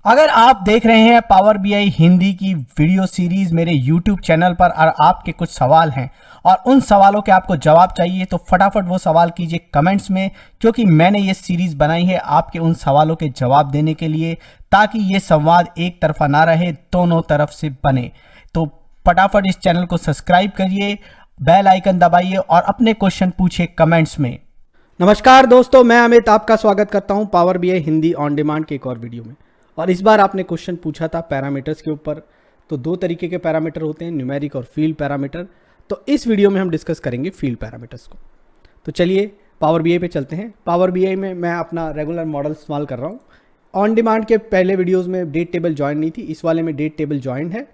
अगर आप देख रहे हैं पावर बीआई हिंदी की वीडियो सीरीज मेरे यूट्यूब चैनल पर और आपके कुछ सवाल हैं और उन सवालों के आपको जवाब चाहिए तो फटाफट वो सवाल कीजिए कमेंट्स में, क्योंकि मैंने ये सीरीज बनाई है आपके उन सवालों के जवाब देने के लिए, ताकि ये संवाद एक तरफा ना रहे, दोनों तरफ से बने। तो फटाफट इस चैनल को सब्सक्राइब करिए, बेल आइकन दबाइए और अपने क्वेश्चन पूछिए कमेंट्स में। नमस्कार दोस्तों, मैं अमित आपका स्वागत करता हूं power BI Hindi on demand के एक और वीडियो में। और इस बार आपने क्वेश्चन पूछा था पैरामीटर्स के ऊपर। तो दो तरीके के पैरामीटर होते हैं, न्यूमेरिक और फील्ड पैरामीटर। तो इस वीडियो में हम डिस्कस करेंगे फील्ड पैरामीटर्स को। तो चलिए पावर बीआई पे चलते हैं। पावर बीआई में मैं अपना रेगुलर मॉडल इस्तेमाल कर रहा हूँ। ऑन डिमांड के पहले वीडियोज़ में डेट टेबल ज्वाइन नहीं थी, इस वाले में डेट टेबल ज्वाइन है।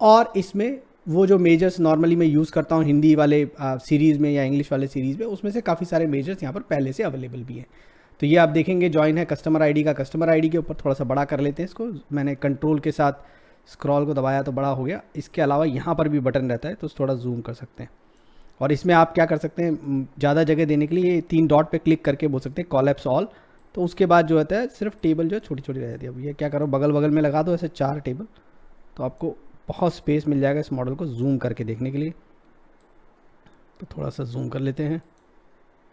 और इसमें वो जो मेजर्स नॉर्मली मैं यूज़ करता हूँ हिंदी वाले सीरीज़ में या इंग्लिश वाले सीरीज़ में, उसमें से काफ़ी सारे मेजर्स यहाँ पर पहले से अवेलेबल भी हैं। तो ये आप देखेंगे ज्वाइन है कस्टमर आईडी का। कस्टमर आईडी के ऊपर थोड़ा सा बड़ा कर लेते हैं इसको। मैंने कंट्रोल के साथ स्क्रॉल को दबाया तो बड़ा हो गया। इसके अलावा यहाँ पर भी बटन रहता है तो थोड़ा जूम कर सकते हैं। और इसमें आप क्या कर सकते हैं, ज़्यादा जगह देने के लिए 3 डॉट पे क्लिक करके बोल सकते हैं कॉलएप्स ऑल। तो उसके बाद जो होता है सिर्फ टेबल जो है छोटी छोटी रह जाती है। अब ये क्या करो, बगल बगल में लगा दो ऐसे 4 टेबल, तो आपको बहुत स्पेस मिल जाएगा इस मॉडल को जूम करके देखने के लिए। तो थोड़ा सा जूम कर लेते हैं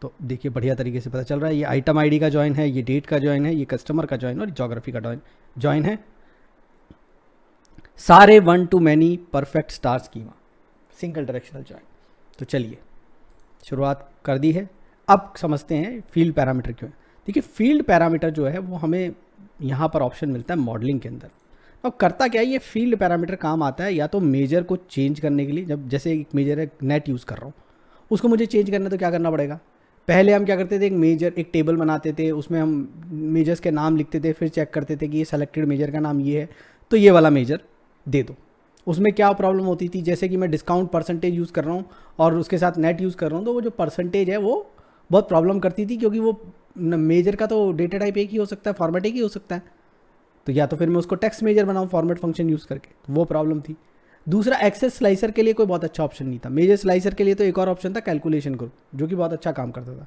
तो देखिए बढ़िया तरीके से पता चल रहा है। ये आइटम आईडी का ज्वाइन है, ये डेट का ज्वाइन है, ये कस्टमर का ज्वाइन और ज्योग्राफी का ज्वाइन है। सारे 1 to many perfect star schema, single directional join. तो चलिए शुरुआत कर दी है। अब समझते हैं फील्ड पैरामीटर क्यों है। देखिए फील्ड पैरामीटर जो है वो हमें यहाँ पर ऑप्शन मिलता है मॉडलिंग के अंदर। अब करता क्या है, ये फील्ड पैरामीटर काम आता है या तो मेजर को चेंज करने के लिए। जब जैसे एक मेजर है, नेट यूज़ कर रहा हूँ, उसको मुझे चेंज करना तो क्या करना पड़ेगा। पहले हम क्या करते थे, एक मेजर एक टेबल बनाते थे, उसमें हम मेजर्स के नाम लिखते थे, फिर चेक करते थे कि ये सेलेक्टेड मेजर का नाम ये है तो ये वाला मेजर दे दो। उसमें क्या प्रॉब्लम होती थी, जैसे कि मैं डिस्काउंट परसेंटेज यूज़ कर रहा हूँ और उसके साथ नेट यूज़ कर रहा हूँ, तो वो जो परसेंटेज है वो बहुत प्रॉब्लम करती थी, क्योंकि वो मेजर का तो डेटा टाइप एक ही हो सकता है, फॉर्मेट एक ही हो सकता है। तो या तो फिर मैं उसको टेक्स्ट मेजर बनाऊँ फॉर्मेट फंक्शन यूज़ करके, तो वो प्रॉब्लम थी। दूसरा, एक्सेस स्लाइसर के लिए कोई बहुत अच्छा ऑप्शन नहीं था। मेजर स्लाइसर के लिए तो एक और ऑप्शन था कैलकुलेशन ग्रुप, जो कि बहुत अच्छा काम करता था,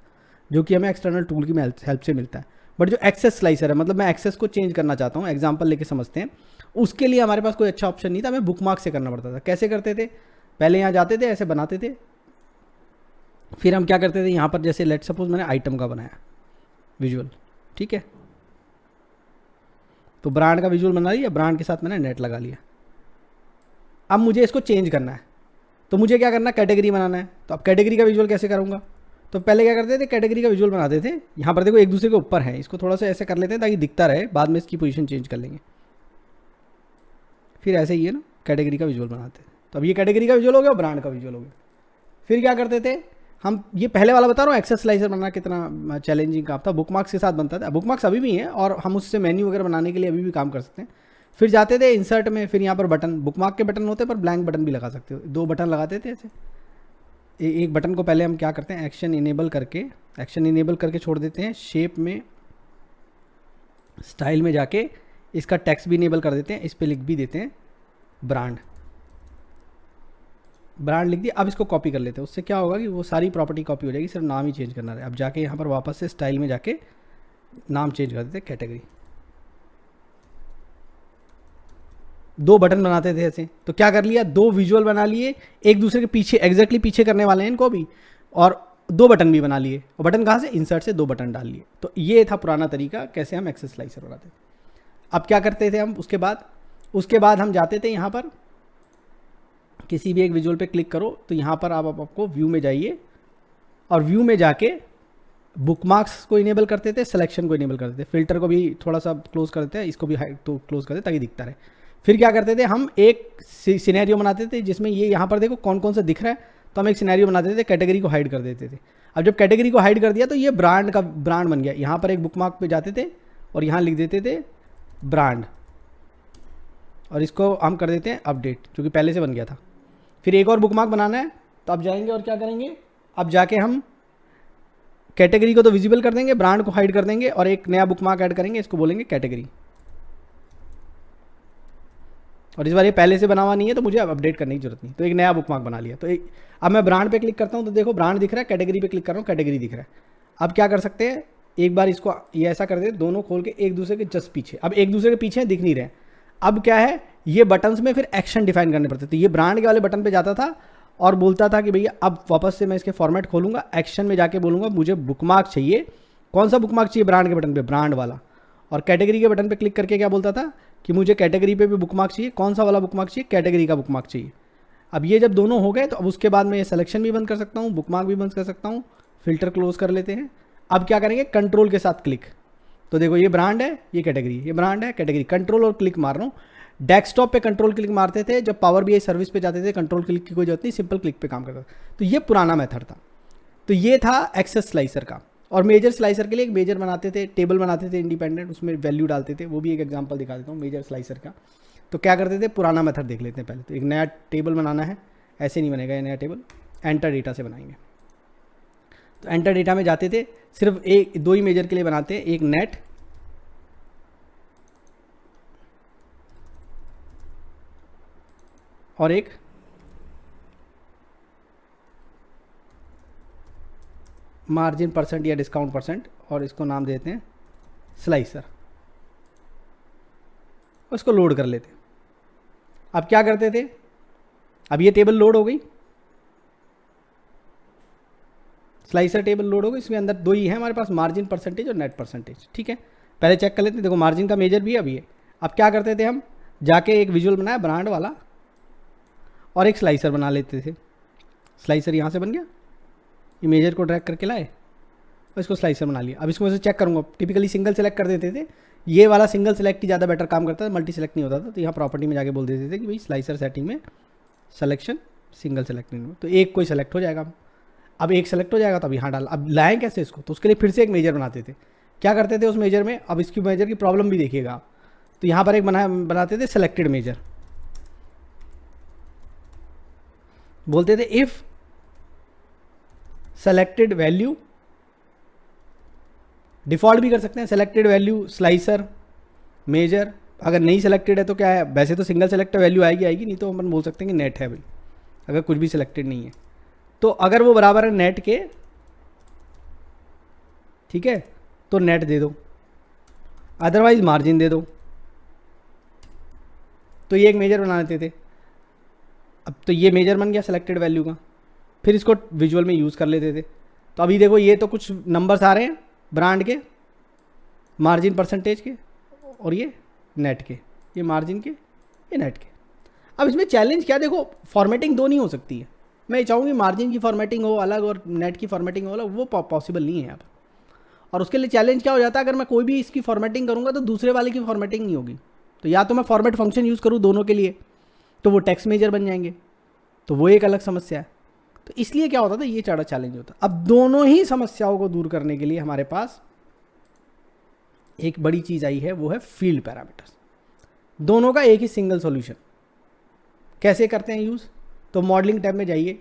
जो कि हमें एक्सटर्नल टूल की हेल्प से मिलता है। बट जो एक्सेस स्लाइसर है, मतलब मैं एक्सेस को चेंज करना चाहता हूँ, एग्जांपल लेके समझते हैं, उसके लिए हमारे पास कोई अच्छा ऑप्शन नहीं था। हमें बुकमार्क से करना पड़ता था। कैसे करते थे, पहले यहाँ जाते थे, ऐसे बनाते थे, फिर हम क्या करते थे, यहाँ पर जैसे लेट सपोज मैंने आइटम का बनाया विजुअल, ठीक है, तो ब्रांड का विजुअल बना लिया, ब्रांड के साथ मैंने नेट लगा लिया। अब मुझे इसको चेंज करना है तो मुझे क्या करना है, कैटेगरी बनाना है। तो अब कैटेगरी का विजुअल कैसे करूँगा, तो पहले क्या करते थे, कैटेगरी का विजुअल बनाते थे। यहाँ पर देखो एक दूसरे के ऊपर है, इसको थोड़ा सा ऐसे कर लेते हैं ताकि दिखता रहे, बाद में इसकी पोजीशन चेंज कर लेंगे। फिर ऐसे ही है ना, कैटेगरी का विजुअल बनाते हैं। तो अब ये कैटेगरी का विजुअल हो गया, ब्रांड का विजुअल हो गया। फिर क्या करते थे हम, ये पहले वाला बता रहा हूँ, एक्सेस स्लाइसर बनाना कितना चैलेंजिंग काम था। बुकमार्क्स के साथ बनता था, बुकमार्क्स अभी भी हैं और हम उससे मेन्यू वगैरह बनाने के लिए अभी भी काम कर सकते हैं। फिर जाते थे इंसर्ट में, फिर यहाँ पर बटन, बुकमार्क के बटन होते हैं पर ब्लैंक बटन भी लगा सकते हो। 2 बटन लगाते थे ऐसे। एक बटन को पहले हम क्या करते हैं, एक्शन इनेबल करके छोड़ देते हैं। शेप में, स्टाइल में जाके इसका टेक्स्ट भी इनेबल कर देते हैं। इस पर लिख भी देते हैं ब्रांड लिख दिया। अब इसको कॉपी कर लेते हैं। उससे क्या होगा कि वो सारी प्रॉपर्टी कॉपी हो जाएगी, सिर्फ नाम ही चेंज करना है। अब जाके यहाँ पर वापस से स्टाइल में जाके नाम चेंज कर देते हैं, कैटेगरी। 2 बटन बनाते थे ऐसे, तो क्या कर लिया, 2 विजुअल बना लिए, एक दूसरे के पीछे एग्जैक्टली पीछे करने वाले हैं इनको भी, और 2 बटन भी बना लिए। और बटन कहाँ से, इंसर्ट से 2 बटन डाल लिए। तो ये था पुराना तरीका कैसे हम एक्सेस स्लाइसर बनाते थे। अब क्या करते थे हम, उसके बाद हम जाते थे यहाँ पर, किसी भी एक विजुअल पे क्लिक करो तो यहाँ पर आप आपको व्यू में जाइए और व्यू में जाके बुकमार्क्स को इनेबल करते थे, सिलेक्शन को इनेबल करते थे, फिल्टर को भी थोड़ा सा क्लोज कर देते हैं, इसको भी तो क्लोज करते ताकि दिखता रहे। फिर क्या करते थे, हम एक सिनेरियो बनाते थे जिसमें ये यहाँ पर देखो कौन कौन सा दिख रहा है, तो हम एक सिनेरियो बनाते थे, कैटेगरी को हाइड कर देते थे। अब जब कैटेगरी को हाइड कर दिया तो ये ब्रांड बन गया। यहाँ पर एक बुकमार्क पे जाते थे और यहाँ लिख देते थे ब्रांड, और इसको हम कर देते हैं अपडेट, जो कि पहले से बन गया था। फिर एक और बुकमार्क बनाना है, तो अब जाएंगे और क्या करेंगे, अब जाके हम कैटेगरी को तो विजिबल कर देंगे, ब्रांड को हाइड कर देंगे और एक नया बुकमार्क ऐड करेंगे, इसको बोलेंगे कैटेगरी। और इस बार ये पहले से बना हुआ नहीं है तो मुझे अब अपडेट करने की जरूरत नहीं, तो एक नया बुकमार्क बना लिया। तो अब मैं ब्रांड पे क्लिक करता हूँ तो देखो ब्रांड दिख रहा है, कैटेगरी पे क्लिक कर रहा हूँ, कैटेगरी दिख रहा है। अब क्या कर सकते हैं, एक बार इसको ये ऐसा कर देते, दोनों खोल के एक दूसरे के जस्ट पीछे, अब एक दूसरे के पीछे दिख नहीं रहे। अब क्या है, ये बटन्स में फिर एक्शन डिफाइन करने पड़ते थे। ये ब्रांड के वाले बटन पे जाता था और बोलता था कि भैया अब वापस से मैं इसके फॉर्मेट खोलूंगा, एक्शन में जाके बोलूंगा मुझे बुकमार्क चाहिए। कौन सा बुकमार्क चाहिए, ब्रांड के बटन पे ब्रांड वाला। और कैटेगरी के बटन पे क्लिक करके क्या बोलता था कि मुझे कैटेगरी पे भी बुकमार्क चाहिए। कौन सा वाला बुकमार्क चाहिए, कैटेगरी का बुकमार्क चाहिए। अब ये जब दोनों हो गए तो अब उसके बाद मैं ये सिलेक्शन भी बंद कर सकता हूँ, बुकमार्क भी बंद कर सकता हूँ, फिल्टर क्लोज कर लेते हैं। अब क्या करेंगे, कंट्रोल के साथ क्लिक। तो देखो ये ब्रांड है, ये कैटेगरी, ये ब्रांड है, कैटेगरी, कंट्रोल और क्लिक मार रहा हूँ। डेस्कटॉप पे कंट्रोल क्लिक मारते थे, जब पावर बीआई सर्विस पे जाते थे कंट्रोल क्लिक की कोई जरूरत नहीं, सिंपल क्लिक पे काम करता था। तो ये पुराना मेथड था। तो ये था एक्सेस स्लाइसर का। और मेजर स्लाइसर के लिए एक मेजर बनाते थे, टेबल बनाते थे इंडिपेंडेंट, उसमें वैल्यू डालते थे। वो भी एक एग्जांपल दिखा देता हूँ मेजर स्लाइसर का। तो क्या करते थे, पुराना मेथड देख लेते हैं पहले। तो एक नया टेबल बनाना है, ऐसे नहीं बनेगा ये नया टेबल, एंटर डेटा से बनाएंगे। तो एंटर डेटा में जाते थे, सिर्फ एक दो ही मेजर के लिए बनाते हैं, एक नेट और एक मार्जिन परसेंट या डिस्काउंट परसेंट, और इसको नाम देते हैं स्लाइसर। उसको लोड कर लेते। अब क्या करते थे, अब ये टेबल लोड हो गई, स्लाइसर टेबल लोड हो गई। इसमें अंदर दो ही है हमारे पास, मार्जिन परसेंटेज और नेट परसेंटेज। ठीक है, पहले चेक कर लेते हैं। देखो मार्जिन का मेजर भी अभी है। अब क्या करते थे, हम जाके एक विजुअल बनाया ब्रांड वाला और एक स्लाइसर बना लेते थे। स्लाइसर यहाँ से बन गया, ये मेजर को ड्रैग करके लाए और इसको स्लाइसर बना लिया। अब इसको मैं चेक करूँगा, टिपिकली सिंगल सेलेक्ट कर देते थे। ये वाला सिंगल सेलेक्ट ही ज़्यादा बेटर काम करता था, मल्टी सेलेक्ट नहीं होता था। तो यहाँ प्रॉपर्टी में जाके बोल देते थे कि भाई स्लाइसर सेटिंग में सिलेक्शन सिंगल सेलेक्ट नहीं हो, तो एक कोई सेलेक्ट हो जाएगा। अब एक सेलेक्ट हो जाएगा तो अब यहाँ डाल। अब लाएँ कैसे इसको, तो उसके लिए फिर से एक मेजर बनाते थे। क्या करते थे उस मेजर में, अब इसकी मेजर की प्रॉब्लम भी देखिएगा आप। तो यहाँ पर एक बनाते थे सेलेक्टेड मेजर, बोलते थे इफ सेलेक्टेड वैल्यू, डिफॉल्ट भी कर सकते हैं, सेलेक्टेड वैल्यू स्लाइसर मेजर। अगर नहीं सेलेक्टेड है तो क्या है, वैसे तो सिंगल सेलेक्टेड वैल्यू आएगी, नहीं तो अपन बोल सकते हैं कि नेट है भाई, अगर कुछ भी सिलेक्टेड नहीं है। तो अगर वो बराबर है नेट के, ठीक है, तो नेट दे दो, अदरवाइज मार्जिन दे दो। तो ये एक मेजर बना लेते थे। अब तो ये मेजर बन गया सेलेक्टेड वैल्यू का, फिर इसको विजुअल में यूज़ कर लेते थे। तो अभी देखो ये तो कुछ नंबर्स आ रहे हैं ब्रांड के, मार्जिन परसेंटेज के, और ये नेट के, ये मार्जिन के, ये नेट के। अब इसमें चैलेंज क्या, देखो फॉर्मेटिंग दो नहीं हो सकती है। मैं चाहूँगी मार्जिन की फॉर्मेटिंग हो अलग और नेट की फॉर्मेटिंग हो अलग, वो पॉसिबल नहीं है यहाँ पर। और उसके लिए चैलेंज क्या हो जाता है, अगर मैं कोई भी इसकी फॉर्मेटिंग करूँगा तो दूसरे वाले की फॉर्मेटिंग नहीं होगी। तो या तो मैं फॉर्मेट फंक्शन यूज़ करूँ दोनों के लिए, तो वो टेक्स्ट मेजर बन जाएंगे, तो वो एक अलग समस्या है। तो इसलिए क्या होता था, ये चारा चैलेंज होता। अब दोनों ही समस्याओं को दूर करने के लिए हमारे पास एक बड़ी चीज़ आई है, वो है फील्ड पैरामीटर्स। दोनों का एक ही सिंगल सॉल्यूशन। कैसे करते हैं यूज़, तो मॉडलिंग टैब में जाइए।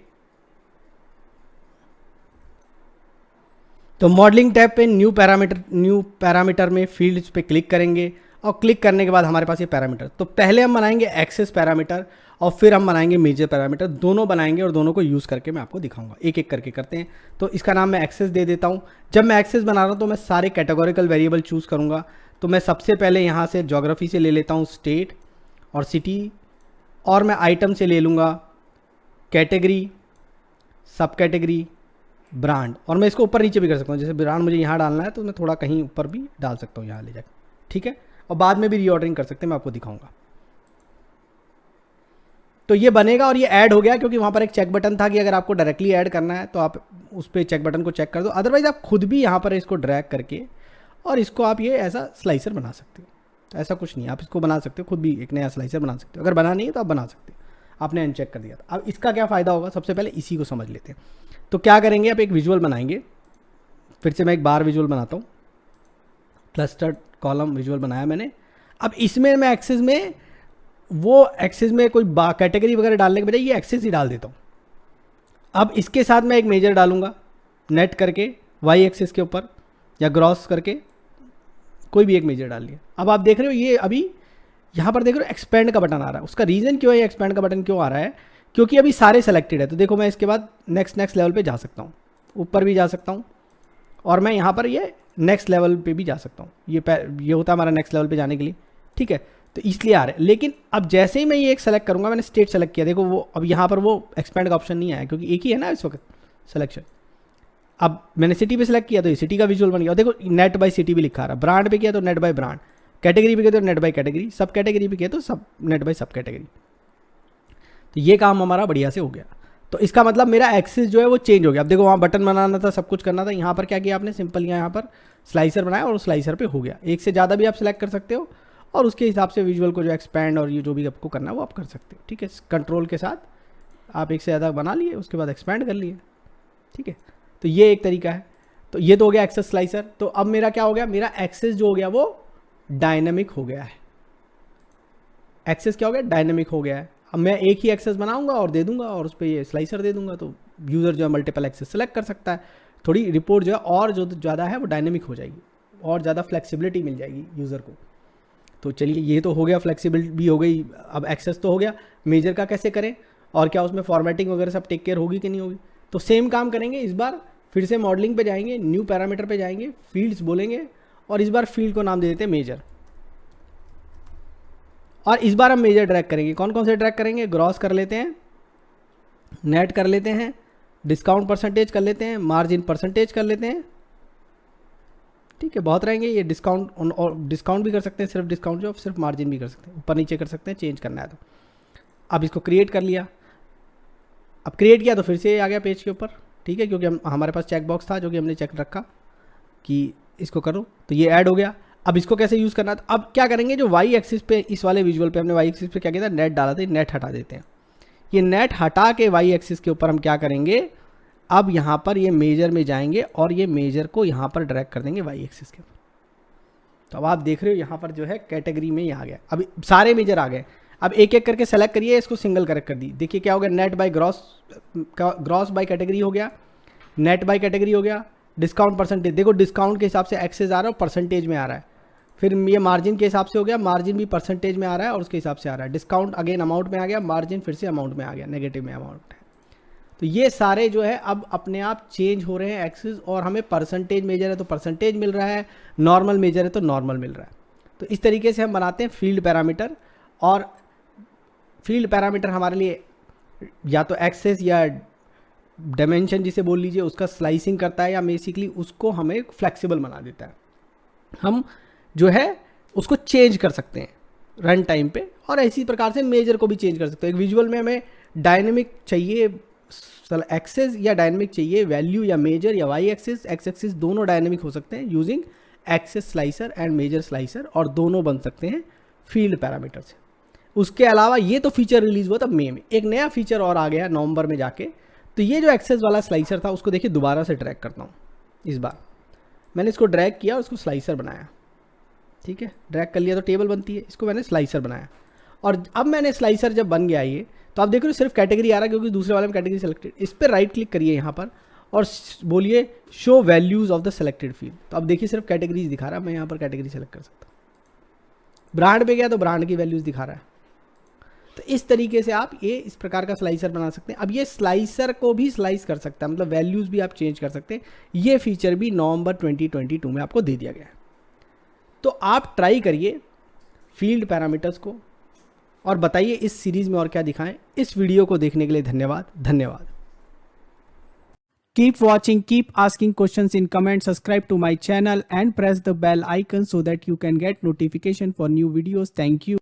तो मॉडलिंग टैब पे न्यू पैरामीटर में फील्ड्स पे क्लिक करेंगे और क्लिक करने के बाद हमारे पास ये पैरामीटर। तो पहले हम बनाएंगे एक्सेस पैरामीटर और फिर हम बनाएंगे मेजर पैरामीटर, दोनों बनाएंगे और दोनों को यूज़ करके मैं आपको दिखाऊंगा। एक एक करके करते हैं। तो इसका नाम मैं एक्सेस दे देता हूँ। जब मैं एक्सेस बना रहा हूँ तो मैं सारे कैटेगोरिकल वेरिएबल चूज़ करूँगा। तो मैं सबसे पहले यहाँ से ज्योग्राफी से ले लेता हूँ स्टेट और सिटी, और मैं आइटम से ले लूँगा कैटेगरी, सब कैटेगरी, ब्रांड, और मैं इसको ऊपर नीचे भी कर सकता हूँ। जैसे ब्रांड मुझे यहाँ डालना है तो मैं थोड़ा कहीं ऊपर भी डाल सकता हूँ, यहाँ ले जाकर, ठीक है। और बाद में भी रीऑर्डरिंग कर सकते हैं, मैं आपको दिखाऊंगा। तो ये बनेगा और ये ऐड हो गया, क्योंकि वहाँ पर एक चेक बटन था कि अगर आपको डायरेक्टली ऐड करना है तो आप उस पर चेक बटन को चेक कर दो, अदरवाइज आप खुद भी यहाँ पर इसको ड्रैग करके और इसको आप ये ऐसा स्लाइसर बना सकते हो। ऐसा कुछ नहीं, आप इसको बना सकते हो, खुद भी एक नया स्लाइसर बना सकते हो। अगर बना नहीं है तो आप बना सकते हो, आपने अनचेक कर दिया था। अब इसका क्या फ़ायदा होगा, सबसे पहले इसी को समझ लेते हैं। तो क्या करेंगे, आप एक विजुअल बनाएंगे। फिर से मैं एक बार विजुअल बनाता हूँ, क्लस्टर्ड कॉलम विजुअल बनाया मैंने। अब इसमें मैं एक्सेस में कोई कैटेगरी वगैरह डालने के बजाय ये एक्सेस ही डाल देता हूँ। अब इसके साथ मैं एक मेजर डालूंगा, नेट करके वाई एक्सेस के ऊपर या ग्रॉस करके कोई भी एक मेजर डाल लिया। अब आप देख रहे हो ये अभी यहाँ पर देख रहे हो एक्सपेंड का बटन आ रहा है। उसका रीज़न क्यों है एक्सपेंड का बटन क्यों आ रहा है, क्योंकि अभी सारे सेलेक्टेड है। तो देखो मैं इसके बाद नेक्स्ट लेवल पे जा सकता हूँ, ऊपर भी जा सकता हूँ और मैं यहाँ पर ये नेक्स्ट लेवल पे भी जा सकता हूँ। ये होता है हमारा नेक्स्ट लेवल पे जाने के लिए, ठीक है। तो इसलिए आ रहा है, लेकिन अब जैसे ही मैं ये एक सेलेक्ट करूँगा, मैंने स्टेट सेलेक्ट किया, देखो वो अब यहाँ पर वो एक्सपेंड का ऑप्शन नहीं आया, क्योंकि एक ही है ना इस वक्त सिलेक्शन। अब मैंने सिटी पे सेलेक्ट किया तो ये सिटी का विजुअल बन गया। देखो नेट बाय सिटी भी लिखा रहा है, ब्रांड पे किया तो नेट बाय ब्रांड, कैटेगरी पे किया तो नेट बाय कैटेगरी, सब कैटेगरी पे किया तो सब नेट बाय सब कैटेगरी। तो ये काम हमारा बढ़िया से हो गया। तो इसका मतलब मेरा एक्सेस जो है वो चेंज हो गया। अब देखो वहाँ बटन बनाना था, सब कुछ करना था, यहाँ पर क्या किया आपने, सिंपल यहाँ पर स्लाइसर बनाया और स्लाइसर पे हो गया। एक से ज़्यादा भी आप सेलेक्ट कर सकते हो और उसके हिसाब से विजुअल को जो एक्सपैंड और ये जो भी आपको करना है वो आप कर सकते हो, ठीक है। कंट्रोल के साथ आप एक से ज़्यादा बना लिए, उसके बाद एक्सपैंड कर लिए, ठीक है। तो ये एक तरीका है। तो ये तो हो गया एक्सेस स्लाइसर। तो अब मेरा क्या हो गया, मेरा एक्सेस जो हो गया वो डायनेमिक हो गया है। एक्सेस क्या हो गया, डायनेमिक हो गया है। अब मैं एक ही एक्सेस बनाऊंगा और दे दूंगा और उस पर ये स्लाइसर दे दूंगा, तो यूज़र जो है मल्टीपल एक्सेस सेलेक्ट कर सकता है। थोड़ी रिपोर्ट जो है और जो ज़्यादा है वो डायनेमिक हो जाएगी और ज़्यादा फ्लेक्सिबिलिटी मिल जाएगी यूज़र को। तो चलिए ये तो हो गया, फ्लेक्सिबिलिटी भी हो गई, अब एक्सेस तो हो गया। मेजर का कैसे करें और क्या उसमें फॉर्मेटिंग वगैरह सब टेक केयर होगी कि नहीं होगी। तो सेम काम करेंगे इस बार, फिर से मॉडलिंग पे जाएंगे, न्यू पैरामीटर पे जाएंगे, फील्ड्स बोलेंगे और इस बार फील्ड को नाम दे देते हैं मेजर। और इस बार हम मेजर ड्रैग करेंगे। कौन कौन से ड्रैग करेंगे, ग्रॉस कर लेते हैं, नेट कर लेते हैं, डिस्काउंट परसेंटेज कर लेते हैं, मार्जिन परसेंटेज कर लेते हैं, ठीक है। बहुत रहेंगे ये डिस्काउंट, और डिस्काउंट भी कर सकते हैं, सिर्फ डिस्काउंट जो सिर्फ मार्जिन भी कर सकते हैं, ऊपर नीचे कर सकते हैं, चेंज करना है तो। अब इसको क्रिएट कर लिया, अब क्रिएट किया तो फिर से आ गया पेज के ऊपर, ठीक है, क्योंकि हमारे पास चेक बॉक्स था जो कि हमने चेक रखा कि इसको करो, तो ये ऐड हो गया। अब इसको कैसे यूज़ करना था, अब क्या करेंगे, जो वाई एक्सिस पे इस वाले विजुअल पे हमने वाई एक्सिस पे क्या किया था, नेट डाला था, नेट हटा देते हैं। ये नेट हटा के वाई एक्सिस के ऊपर हम क्या करेंगे, अब यहाँ पर ये मेजर में जाएंगे और ये मेजर को यहाँ पर ड्रैग कर देंगे वाई एक्सिस के। तो अब आप देख रहे हो यहाँ पर जो है कैटेगरी में ये आ गया, अब सारे मेजर आ गए। अब एक एक करके सेलेक्ट करिए, इसको सिंगल करेक्ट कर दी। देखिए क्या हो गया, net by gross by category हो गया, नेट बाय कैटेगरी हो गया, डिस्काउंट परसेंटेज, देखो डिस्काउंट के हिसाब से एक्सेस आ रहा है और परसेंटेज में आ रहा है। फिर ये मार्जिन के हिसाब से हो गया, मार्जिन भी परसेंटेज में आ रहा है और उसके हिसाब से आ रहा है। डिस्काउंट अगेन अमाउंट में आ गया, मार्जिन फिर से अमाउंट में आ गया, नेगेटिव में अमाउंट है। तो ये सारे जो है अब अपने आप चेंज हो रहे हैं एक्सेस, और हमें परसेंटेज मेजर है तो परसेंटेज मिल रहा है, नॉर्मल मेजर है तो नॉर्मल मिल रहा है। तो इस तरीके से हम बनाते हैं फील्ड पैरामीटर। और फील्ड पैरामीटर हमारे लिए या तो एक्सेस या डायमेंशन जिसे बोल लीजिए उसका स्लाइसिंग करता है, या बेसिकली उसको हमें फ्लेक्सिबल बना देता है। हम जो है उसको चेंज कर सकते हैं रन टाइम पे, और इसी प्रकार से मेजर को भी चेंज कर सकते हैं। एक विजुअल में हमें डायनेमिक चाहिए एक्सेस या डायनेमिक चाहिए वैल्यू, या मेजर या वाई एक्सेस, एक्स एक्सेस दोनों डायनेमिक हो सकते हैं using axis slicer and measure slicer, और दोनों बन सकते हैं फील्ड पैरामीटर से। उसके अलावा ये तो फीचर रिलीज हुआ था मई में, एक नया फीचर और आ गया नवंबर में जाके। तो ये जो एक्सेस वाला स्लाइसर था उसको देखिए दोबारा से ड्रैग करता हूँ। इस बार मैंने इसको ड्रैग किया और उसको स्लाइसर बनाया, ठीक है, ड्रैग कर लिया तो टेबल बनती है, इसको मैंने स्लाइसर बनाया। और अब मैंने स्लाइसर जब बन गया ये, तो आप देख रहे हो सिर्फ कैटेगरी आ रहा है क्योंकि दूसरे वाले में कैटेगरी सेलेक्टेड। इस पर राइट क्लिक करिए यहाँ पर और बोलिए show values of the selected field. तो अब देखिए सिर्फ कैटेगरीज दिखा रहा है, मैं यहाँ पर कैटेगरी सेलेक्ट कर सकता हूँ। ब्रांड पे गया तो ब्रांड की वैल्यूज़ दिखा रहा है। तो इस तरीके से आप ये इस प्रकार का स्लाइसर बना सकते हैं। अब ये स्लाइसर को भी स्लाइस कर सकता है, मतलब वैल्यूज़ भी आप चेंज कर सकते हैं। ये फीचर भी नवंबर 2022 में आपको दे दिया गया है। तो आप ट्राई करिए फील्ड पैरामीटर्स को और बताइए इस सीरीज़ में और क्या दिखाएं। इस वीडियो को देखने के लिए धन्यवाद। Keep watching, keep asking questions in comments, subscribe to my channel and press the bell icon so that you can get notification for new videos. Thank you.